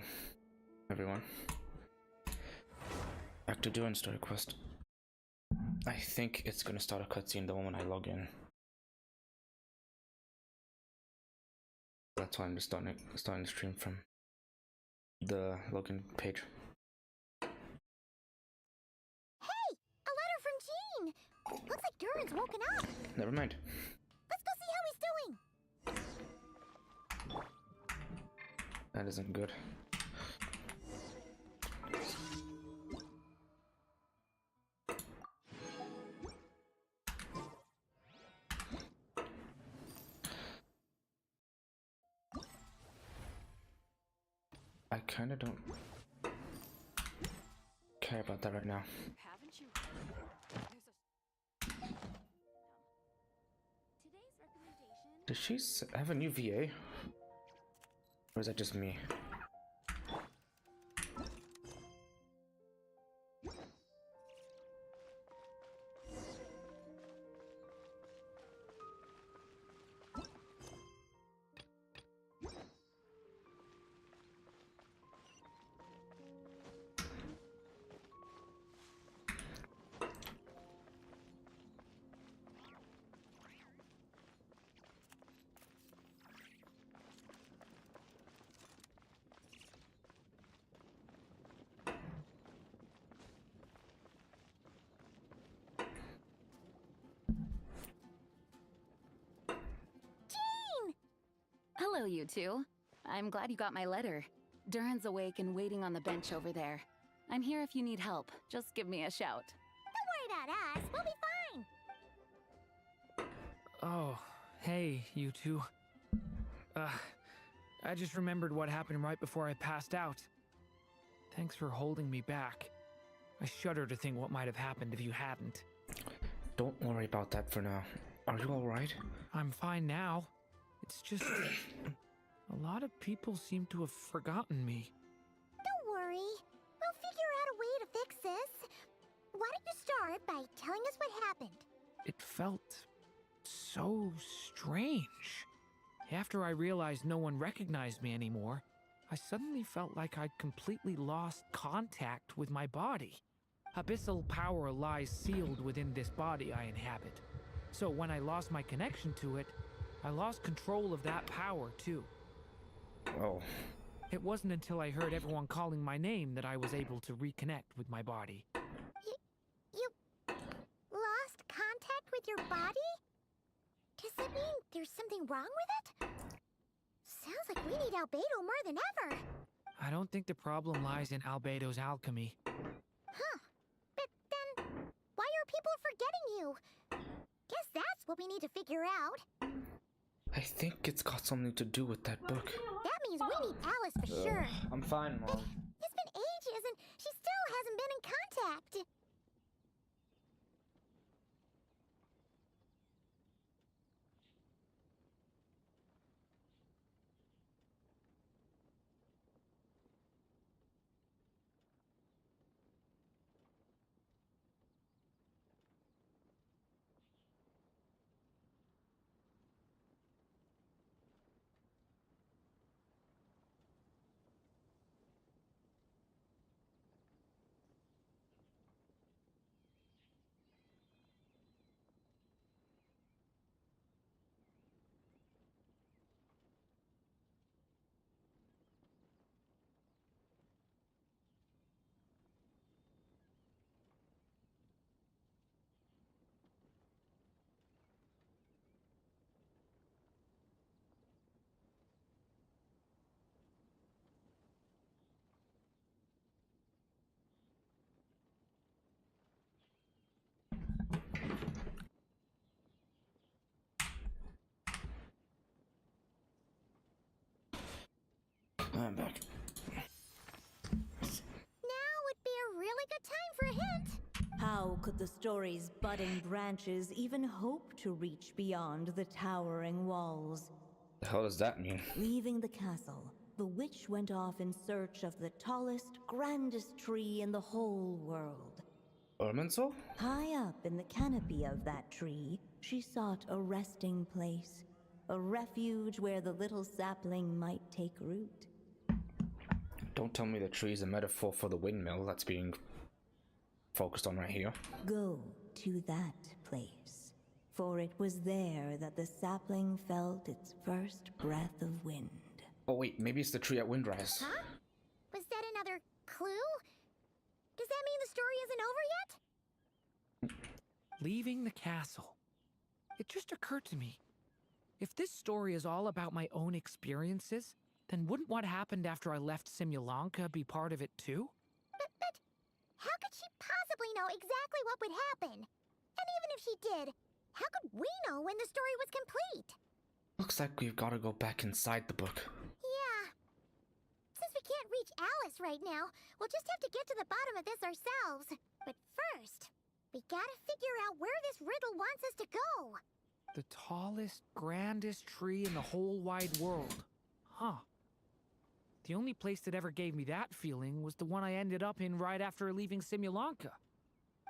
Hello, everyone. Back to Durin story quest. I think it's gonna start a cutscene the moment I log in. That's why I'm just starting the stream from the login page. Hey! A letter from Jean! Looks like Durin's woken up. Never mind. Let's go see how he's doing. That isn't good. I kinda don't care about that right now. Haven't you? Today's recommendation. Does she have a new VA? Or is that just me? Hello, you two. I'm glad you got my letter. Durin's awake and waiting on the bench over there. I'm here if you need help. Just give me a shout. Don't worry about us. We'll be fine. Oh, hey, you two. I just remembered what happened right before I passed out. Thanks for holding me back. I shudder to think what might have happened if you hadn't. Don't worry about that for now. Are you alright? I'm fine now. It's just... a lot of people seem to have forgotten me. Don't worry. We'll figure out a way to fix this. Why don't you start by telling us what happened? It felt so strange. After I realized no one recognized me anymore, I suddenly felt like I'd completely lost contact with my body. Abyssal power lies sealed within this body I inhabit. So when I lost my connection to it, I lost control of that power too. Oh. It wasn't until I heard everyone calling my name that I was able to reconnect with my body. You lost contact with your body? Does that mean there's something wrong with it? Sounds like we need Albedo more than ever. I don't think the problem lies in Albedo's alchemy. Huh. But then, why are people forgetting you? Guess that's what we need to figure out. I think it's got something to do with that book. That means we need Alice for sure. I'm fine, Mom. It's been ages and she still hasn't been in contact. I'm back. Now would be a really good time for a hint. How could the story's budding branches even hope to reach beyond the towering walls? The hell does that mean? Leaving the castle, the witch went off in search of the tallest, grandest tree in the whole world. Irminsul? High up in the canopy of that tree, she sought a resting place, a refuge where the little sapling might take root. Don't tell me the tree is a metaphor for the windmill that's being focused on right here. Go to that place, for it was there that the sapling felt its first breath of wind. Oh wait, maybe it's the tree at Windrise. Huh? Was that another clue? Does that mean the story isn't over yet? Leaving the castle. It just occurred to me. If this story is all about my own experiences, then wouldn't what happened after I left Simulanka be part of it too? But how could she possibly know exactly what would happen? And even if she did, how could we know when the story was complete? Looks like we've got to go back inside the book. Yeah. Since we can't reach Alice right now, we'll just have to get to the bottom of this ourselves. But first, we gotta figure out where this riddle wants us to go. The tallest, grandest tree in the whole wide world. Huh. The only place that ever gave me that feeling was the one I ended up in right after leaving Simulanka.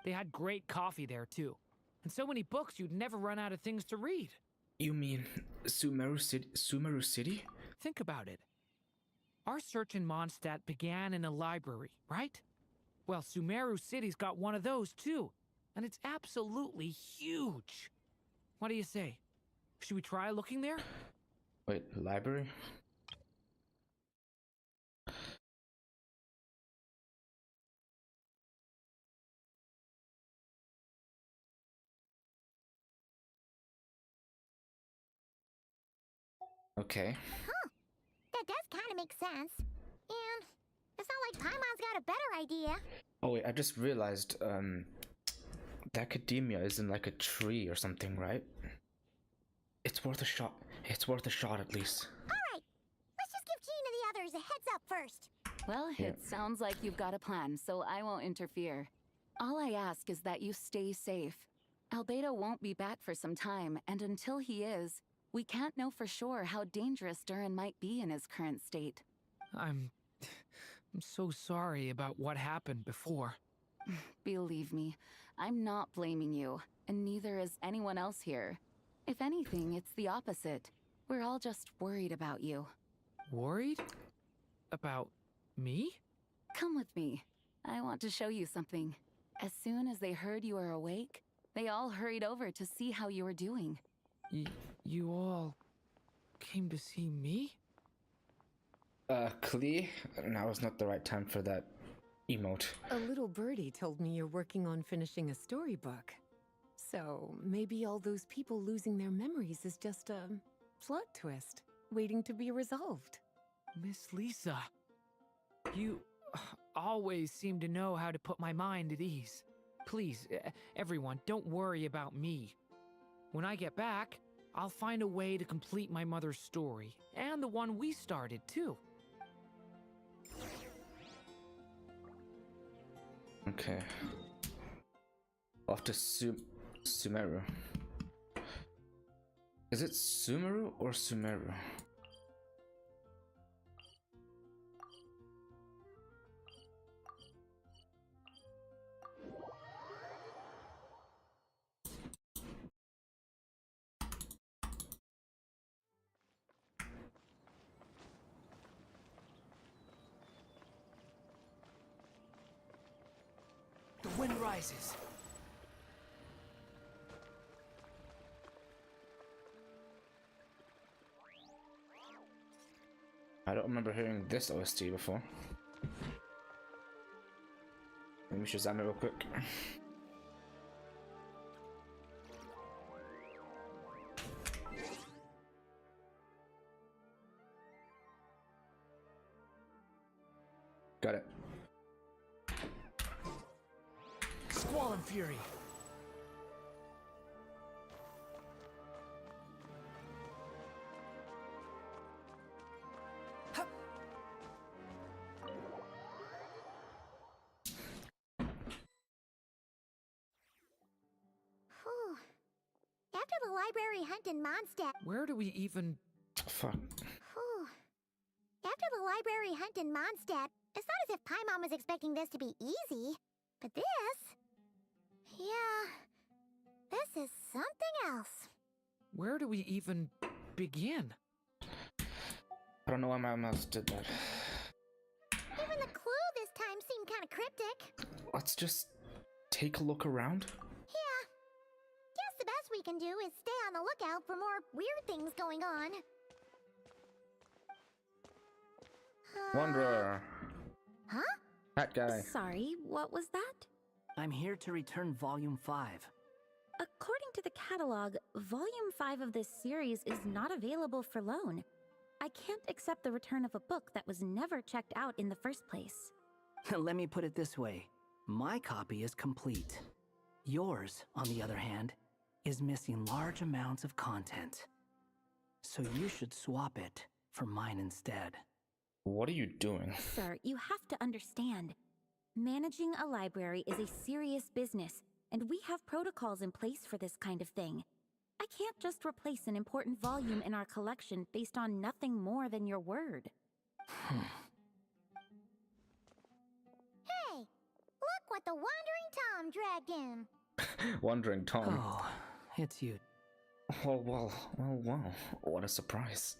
They had great coffee there, too. And so many books you'd never run out of things to read. You mean Sumeru City? Sumeru City? Think about it. Our search in Mondstadt began in a library, right? Well, Sumeru City's got one of those, too. And it's absolutely huge. What do you say? Should we try looking there? Wait, library? Okay. Huh. That does kind of make sense. And it's not like Paimon's got a better idea. Oh wait, I just realized, the academia is in like a tree or something, right? It's worth a shot. It's worth a shot at least. Alright, let's just give Jean and the others a heads up first. Well, Yeah. it sounds like you've got a plan, so I won't interfere. All I ask is that you stay safe. Albedo won't be back for some time, and until he is, we can't know for sure how dangerous Durin might be in his current state. I'm so sorry about what happened before. Believe me, I'm not blaming you, and neither is anyone else here. If anything, it's the opposite. We're all just worried about you. Worried? About me? Come with me. I want to show you something. As soon as they heard you were awake, they all hurried over to see how you were doing. You all came to see me? Klee? Now is not the right time for that emote. A little birdie told me you're working on finishing a storybook. So maybe all those people losing their memories is just a plot twist waiting to be resolved. Miss Lisa, you always seem to know how to put my mind at ease. Please, everyone, don't worry about me. When I get back, I'll find a way to complete my mother's story, and the one we started, too. Okay. Off to Sumeru. Is it Sumeru or Sumeru? The wind rises. I don't remember hearing this OST before. Let me Shazam it real quick. Got it. Squall and Fury. Whew. After the library hunt in Mondstadt... Where do we even... Fuck. Whew. After the library hunt in Mondstadt, it's not as if Paimon was expecting this to be easy. But this... Yeah... This is something else. Where do we even begin? I don't know why my mouse did that. It realistic. Let's just take a look around. Yeah. Guess the best we can do is stay on the lookout for more weird things going on. Wanderer. Huh? That guy. Sorry, what was that? I'm here to return Volume 5. According to the catalog, Volume 5 of this series is not available for loan. I can't accept the return of a book that was never checked out in the first place. Let me put it this way. My copy is complete. Yours, on the other hand, is missing large amounts of content. So you should swap it for mine instead. What are you doing? Sir, you have to understand. Managing a library is a serious business, and we have protocols in place for this kind of thing. I can't just replace an important volume in our collection based on nothing more than your word. Hey, look what the Wandering Tom dragged in. Wandering Tom. Oh, it's you. Well, what a surprise.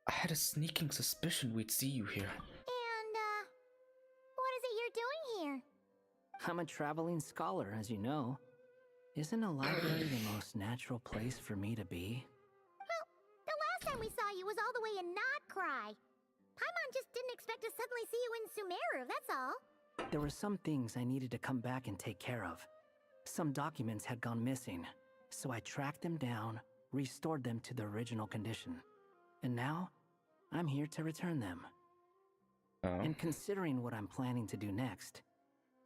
I had a sneaking suspicion we'd see you here. And, what is it you're doing here? I'm a traveling scholar, as you know. Isn't a library the most natural place for me to be? Well, the last time we saw you was all the way in Notcry. Paimon just didn't expect to suddenly see you in Sumeru, that's all. There were some things I needed to come back and take care of. Some documents had gone missing, so I tracked them down, restored them to their original condition. And now, I'm here to return them. Oh. And considering what I'm planning to do next,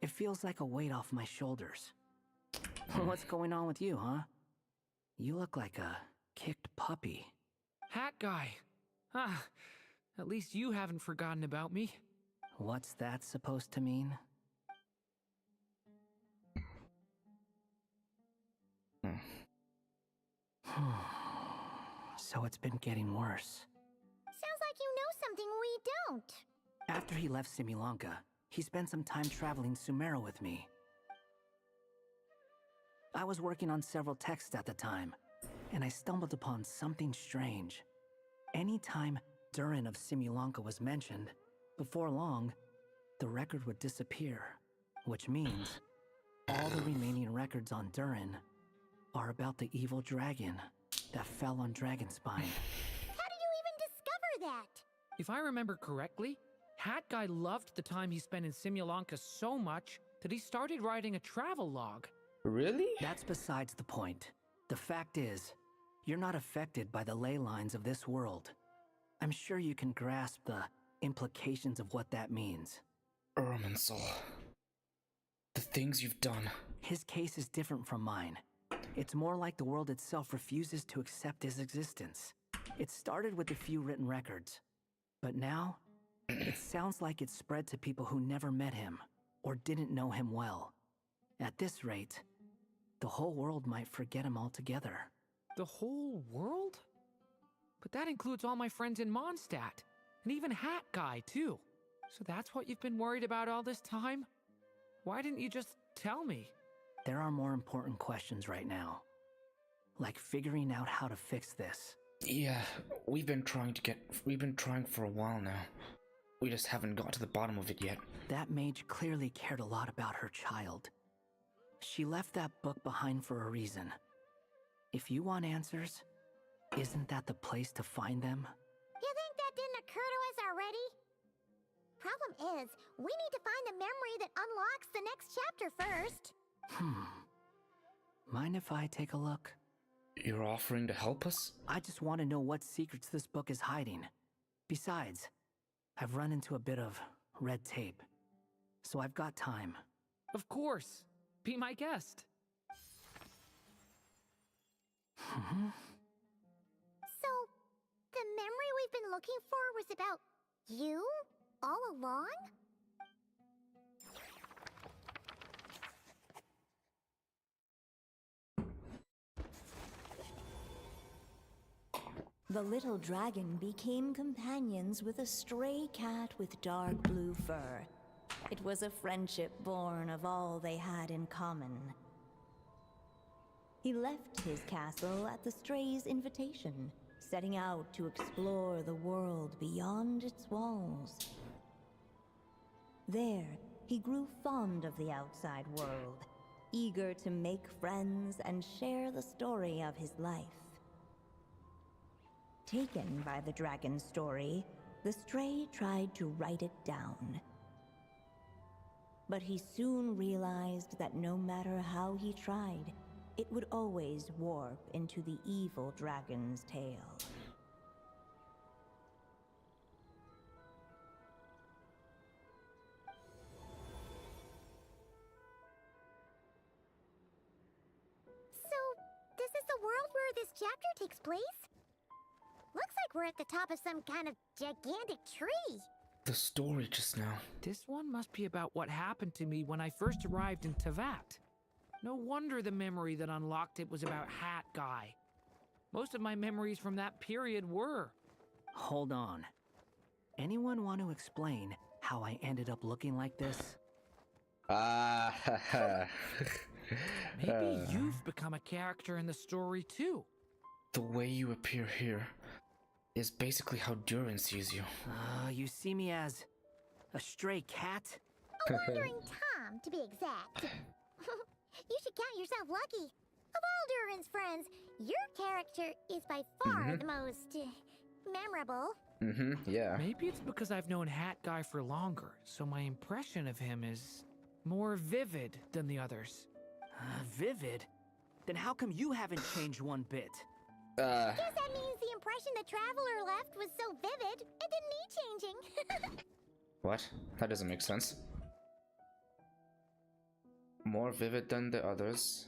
it feels like a weight off my shoulders. What's going on with you, huh? You look like a kicked puppy. Hat guy. Ah, at least you haven't forgotten about me. What's that supposed to mean? So it's been getting worse. Sounds like you know something we don't. After he left Simulanka, he spent some time traveling Sumeru with me. I was working on several texts at the time, and I stumbled upon something strange. Anytime Durin of Simulanka was mentioned, before long, the record would disappear, which means all the remaining records on Durin are about the evil dragon that fell on Dragonspine. How did you even discover that? If I remember correctly, Hat Guy loved the time he spent in Simulanka so much that he started writing a travel log. Really? That's besides the point. The fact is, you're not affected by the ley lines of this world. I'm sure you can grasp the implications of what that means. Irminsul. The things you've done. His case is different from mine. It's more like the world itself refuses to accept his existence. It started with a few written records, but now, it sounds like it's spread to people who never met him, or didn't know him well. At this rate, the whole world might forget him altogether. The whole world? But that includes all my friends in Mondstadt, and even Hat Guy, too. So that's what you've been worried about all this time? Why didn't you just tell me? There are more important questions right now. Like figuring out how to fix this. Yeah, we've been trying for a while now. We just haven't got to the bottom of it yet. That mage clearly cared a lot about her child. She left that book behind for a reason. If you want answers, isn't that the place to find them? You think that didn't occur to us already? Problem is, we need to find the memory that unlocks the next chapter first. Mind if I take a look? You're offering to help us? I just want to know what secrets this book is hiding. Besides, I've run into a bit of red tape, so I've got time. Of course. Be my guest. So, the memory we've been looking for was about you all along? The little dragon became companions with a stray cat with dark blue fur. It was a friendship born of all they had in common. He left his castle at the stray's invitation, setting out to explore the world beyond its walls. There, he grew fond of the outside world, eager to make friends and share the story of his life. Taken by the dragon's story, the stray tried to write it down. But he soon realized that no matter how he tried, it would always warp into the evil dragon's tale. So, this is the world where this chapter takes place? Looks like we're at the top of some kind of gigantic tree. The story just now. This one must be about what happened to me when I first arrived in Tevat. No wonder the memory that unlocked it was about Hat Guy. Most of my memories from that period were. Hold on. Anyone want to explain how I ended up looking like this? Maybe you've become a character in the story too. The way you appear here is basically how Durin sees you. You see me as a stray cat? A wandering Tom, to be exact. You should count yourself lucky. Of all Durin's friends, your character is by far the most memorable. Yeah. Maybe it's because I've known Hat Guy for longer, so my impression of him is more vivid than the others. Vivid? Then how come you haven't changed one bit? Guess that means the impression the Traveler left was so vivid, it didn't need changing. What? That doesn't make sense. More vivid than the others.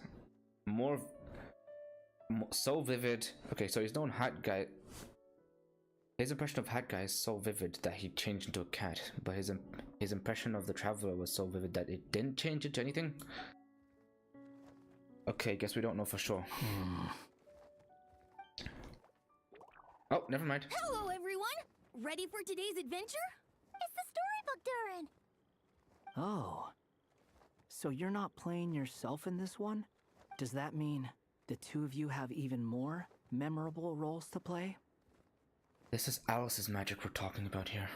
So vivid. Okay, so he's known Hat Guy. His impression of Hat Guy is so vivid that he changed into a cat, but his impression of the Traveler was so vivid that it didn't change into anything? Okay, guess we don't know for sure. Oh, never mind. Hello, everyone! Ready for today's adventure? It's the storybook, Durin. Oh. So you're not playing yourself in this one? Does that mean the two of you have even more memorable roles to play? This is Alice's magic we're talking about here.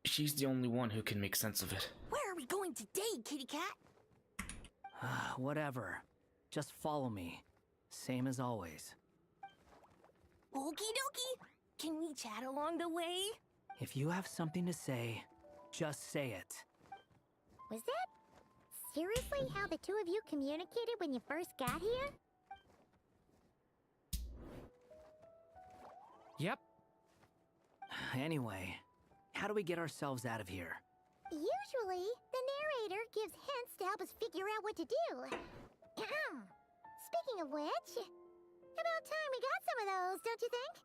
She's the only one who can make sense of it. Where are we going today, kitty cat? Whatever. Just follow me. Same as always. Okie dokie! Can we chat along the way? If you have something to say, just say it. Was that seriously how the two of you communicated when you first got here? Yep. Anyway, how do we get ourselves out of here? Usually, the narrator gives hints to help us figure out what to do. Speaking of which, about time we got some of those, don't you think?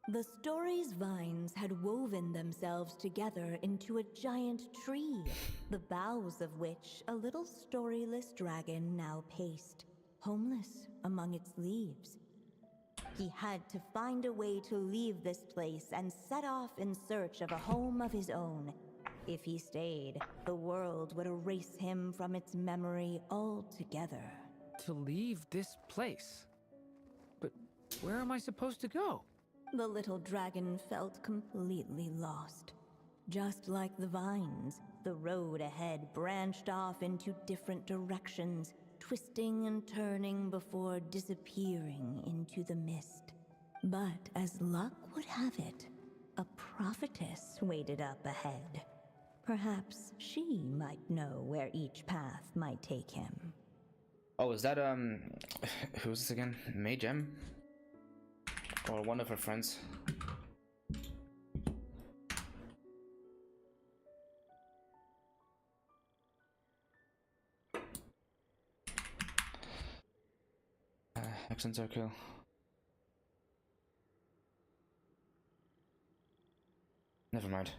The story's vines had woven themselves together into a giant tree, the boughs of which a little storyless dragon now paced, homeless among its leaves. He had to find a way to leave this place and set off in search of a home of his own. If he stayed, the world would erase him from its memory altogether. To leave this place? But where am I supposed to go? The little dragon felt completely lost. Just like the vines, the road ahead branched off into different directions, twisting and turning before disappearing into the mist. But as luck would have it, a prophetess waited up ahead. Perhaps she might know where each path might take him. Oh, is that, who's this again? May Gem? Or one of her friends? Accent circle. Never mind.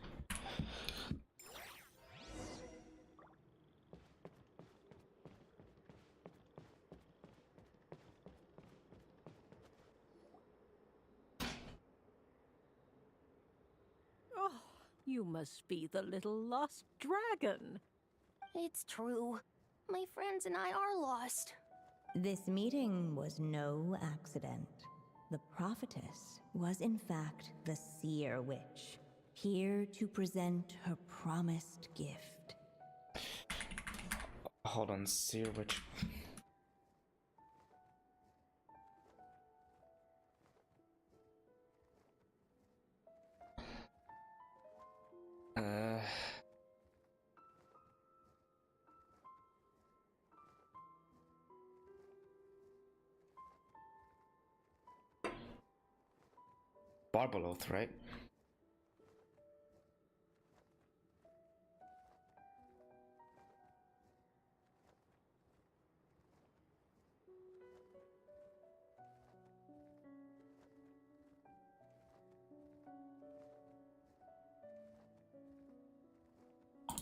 You must be the little lost dragon. It's true. My friends and I are lost. This meeting was no accident. The prophetess was in fact the seer witch, here to present her promised gift. Hold on, seer witch. Barbaloth, right?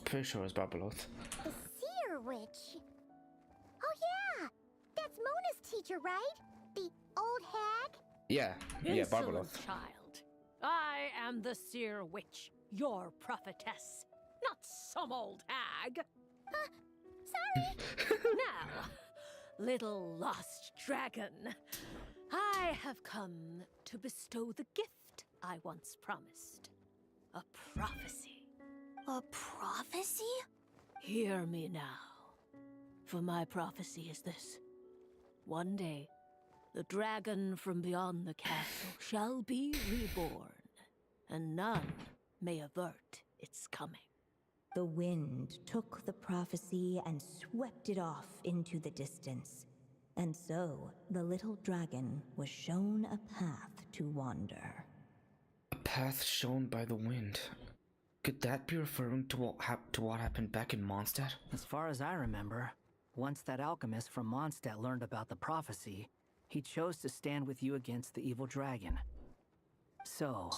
Pretty sure it's Barbaloth. The seer witch. Oh yeah, that's Mona's teacher, right? The old hag. Yeah, Insolent Barbaloth. child. I am the seer witch, your prophetess, not some old hag. Sorry. Now, little lost dragon, I have come to bestow the gift I once promised. A prophecy. A prophecy? Hear me now, for my prophecy is this. One day, the dragon from beyond the castle shall be reborn, and none may avert its coming. The wind took the prophecy and swept it off into the distance. And so, the little dragon was shown a path to wander. A path shown by the wind. Could that be referring to what happened back in Mondstadt? As far as I remember, once that alchemist from Mondstadt learned about the prophecy, he chose to stand with you against the evil dragon. So,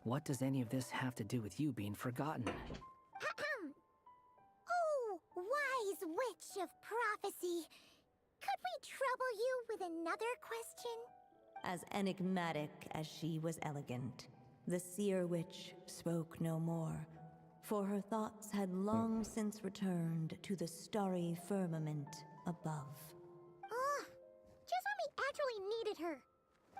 what does any of this have to do with you being forgotten? Oh, wise witch of prophecy. Could we trouble you with another question? As enigmatic as she was elegant, the seer witch spoke no more, for her thoughts had long since returned to the starry firmament above. Just when we actually needed her.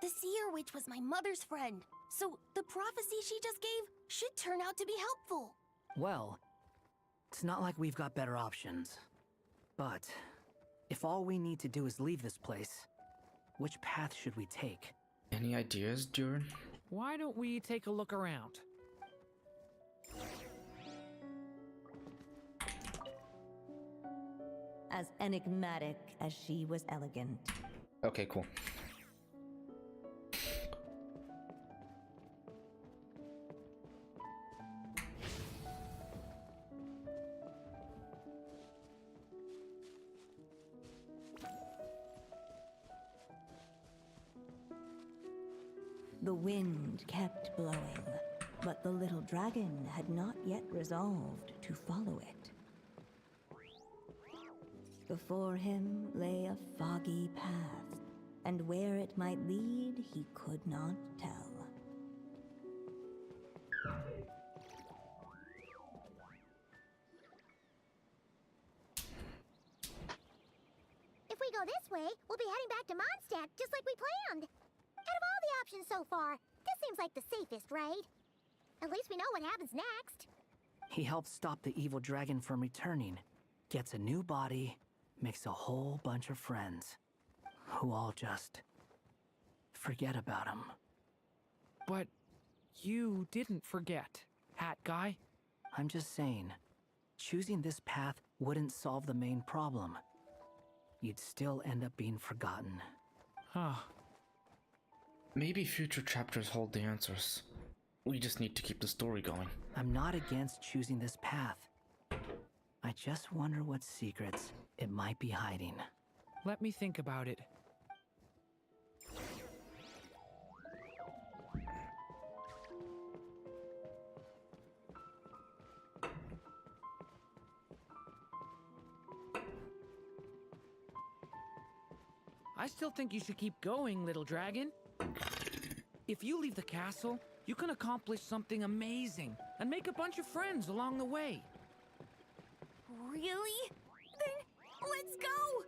The seer witch was my mother's friend, so the prophecy she just gave should turn out to be helpful. Well, it's not like we've got better options. But, if all we need to do is leave this place, which path should we take? Any ideas, Durin? Why don't we take a look around? As enigmatic as she was elegant. Okay, cool. The wind kept blowing, but the little dragon had not yet resolved to follow it. Before him lay a foggy path, and where it might lead he could not tell. If we go this way, we'll be heading back to Mondstadt just like we planned. Out of all the options so far, this seems like the safest, right? At least we know what happens next. He helped stop the evil dragon from returning, gets a new body, makes a whole bunch of friends, who all just forget about him. But you didn't forget, Hat Guy. I'm just saying, choosing this path wouldn't solve the main problem. You'd still end up being forgotten. Huh. Maybe future chapters hold the answers. We just need to keep the story going. I'm not against choosing this path. I just wonder what secrets it might be hiding. Let me think about it. I still think you should keep going, little dragon. If you leave the castle, you can accomplish something amazing and make a bunch of friends along the way. Really? Then let's go!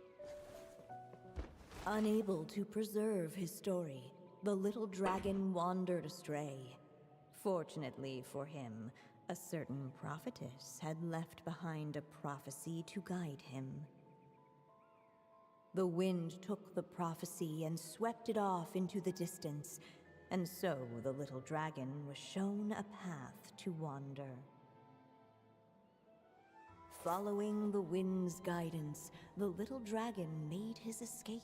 Unable to preserve his story, the little dragon wandered astray. Fortunately for him, A certain prophetess had left behind a prophecy to guide him. The wind took the prophecy and swept it off into the distance, and so the little dragon was shown a path to wander. Following the wind's guidance, the little dragon made his escape.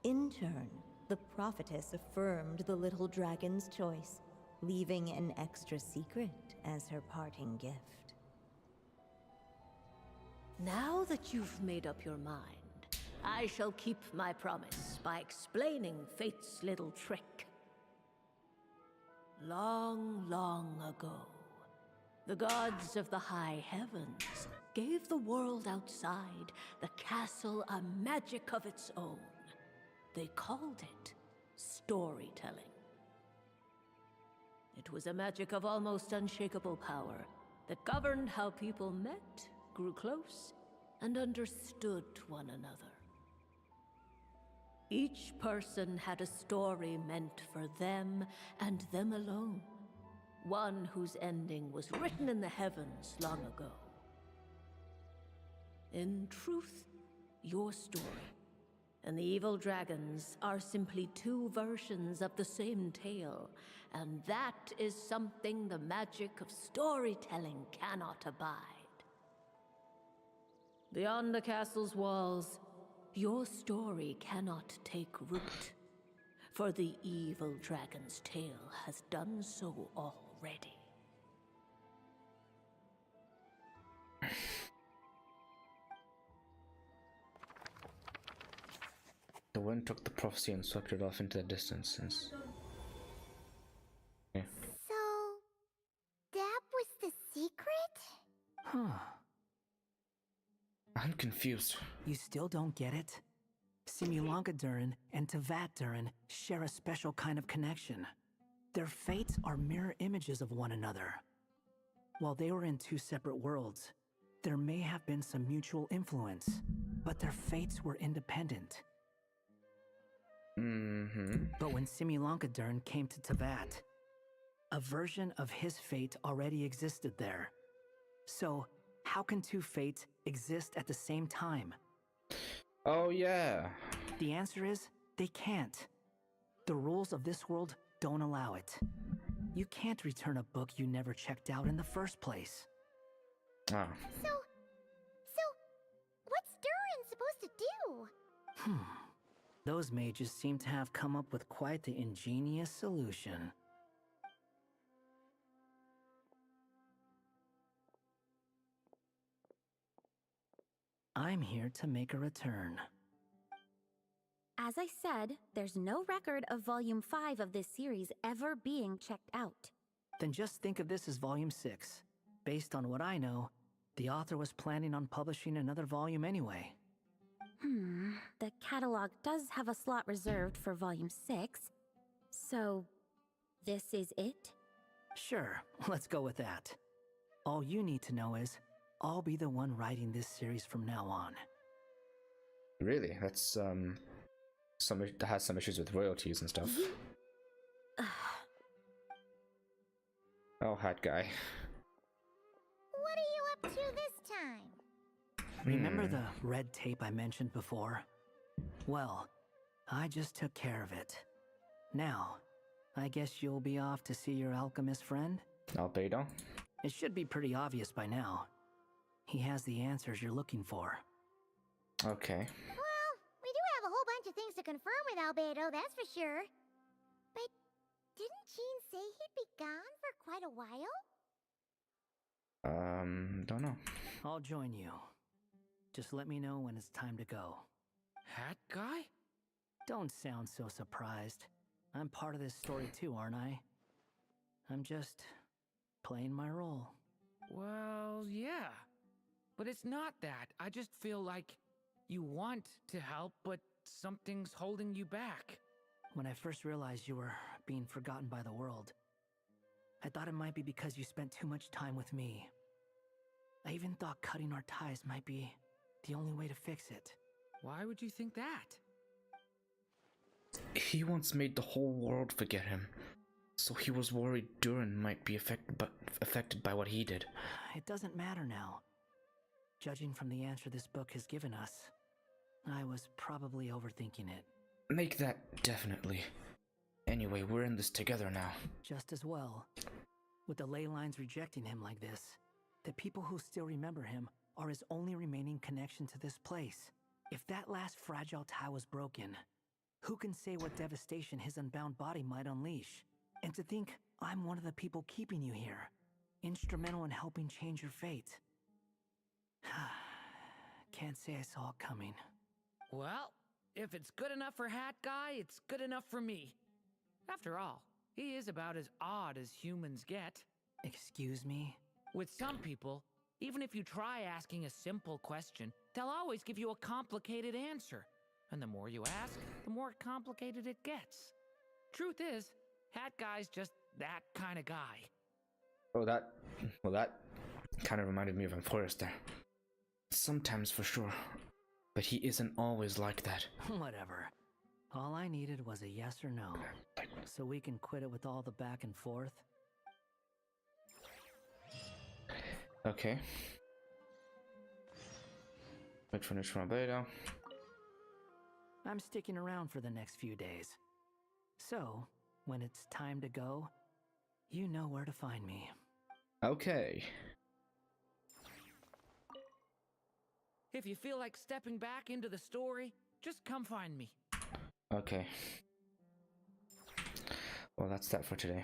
In turn, the prophetess affirmed the little dragon's choice, leaving an extra secret as her parting gift. Now that you've made up your mind, I shall keep my promise by explaining Fate's little trick. Long, long ago, the gods of the high heavens gave the world outside the castle a magic of its own. They called it storytelling. It was a magic of almost unshakable power that governed how people met, grew close, and understood one another. Each person had a story meant for them and them alone, one whose ending was written in the heavens long ago. In truth, your story and the evil dragons are simply two versions of the same tale, and that is something the magic of storytelling cannot abide. Beyond the castle's walls, your story cannot take root, for the evil dragon's tale has done so already. The wind took the prophecy and swept it off into the distance. Okay. So, that was the secret? Huh. I'm confused. You still don't get it? Simulanka Durin and Tevat Durin share a special kind of connection. Their fates are mirror images of one another. While they were in two separate worlds, there may have been some mutual influence, but their fates were independent. But when Simulanka Durin came to Tevat, a version of his fate already existed there. So, how can two fates exist at the same time? Oh yeah. The answer is, they can't. The rules of this world don't allow it. You can't return a book you never checked out in the first place. Ah. So, what's Durin supposed to do? Those mages seem to have come up with quite the ingenious solution. I'm here to make a return. As I said, there's no record of Volume 5 of this series ever being checked out. Then just think of this as Volume 6. Based on what I know, the author was planning on publishing another volume anyway. The catalog does have a slot reserved for Volume 6. So, this is it? Sure, let's go with that. All you need to know is, I'll be the one writing this series from now on. Really? That's that has some issues with royalties and stuff. Oh, hat guy. What are you up to this time? Remember the red tape I mentioned before? Well, I just took care of it. Now, I guess you'll be off to see your alchemist friend? Albedo? It should be pretty obvious by now. He has the answers you're looking for. Okay. Well, we do have a whole bunch of things to confirm with Albedo, that's for sure. But didn't Jean say he'd be gone for quite a while? Don't know. I'll join you. Just let me know when it's time to go. Hat guy? Don't sound so surprised. I'm part of this story too, aren't I? I'm just playing my role. Well, yeah. But it's not that. I just feel like you want to help, but something's holding you back. When I first realized you were being forgotten by the world, I thought it might be because you spent too much time with me. I even thought cutting our ties might be the only way to fix it. Why would you think that? He once made the whole world forget him. So he was worried Durin might be affected by what he did. It doesn't matter now. Judging from the answer this book has given us, I was probably overthinking it. Make that definitely. Anyway, we're in this together now. Just as well. With the ley lines rejecting him like this, the people who still remember him are his only remaining connection to this place. If that last fragile tie was broken, who can say what devastation his unbound body might unleash? And to think I'm one of the people keeping you here, instrumental in helping change your fate. Can't say I saw it coming. Well, if it's good enough for Hat Guy, it's good enough for me. After all, he is about as odd as humans get. Excuse me? With some people, even if you try asking a simple question, they'll always give you a complicated answer. And the more you ask, the more complicated it gets. Truth is, Hat Guy's just that kind of guy. Oh, that kind of reminded me of Emporis there. Sometimes for sure, but he isn't always like that. Whatever. All I needed was a yes or no, so we can quit it with all the back and forth. Okay. Wait for next beta. I'm sticking around for the next few days. So, when it's time to go, you know where to find me. Okay. If you feel like stepping back into the story, just come find me. Okay. Well, that's that for today.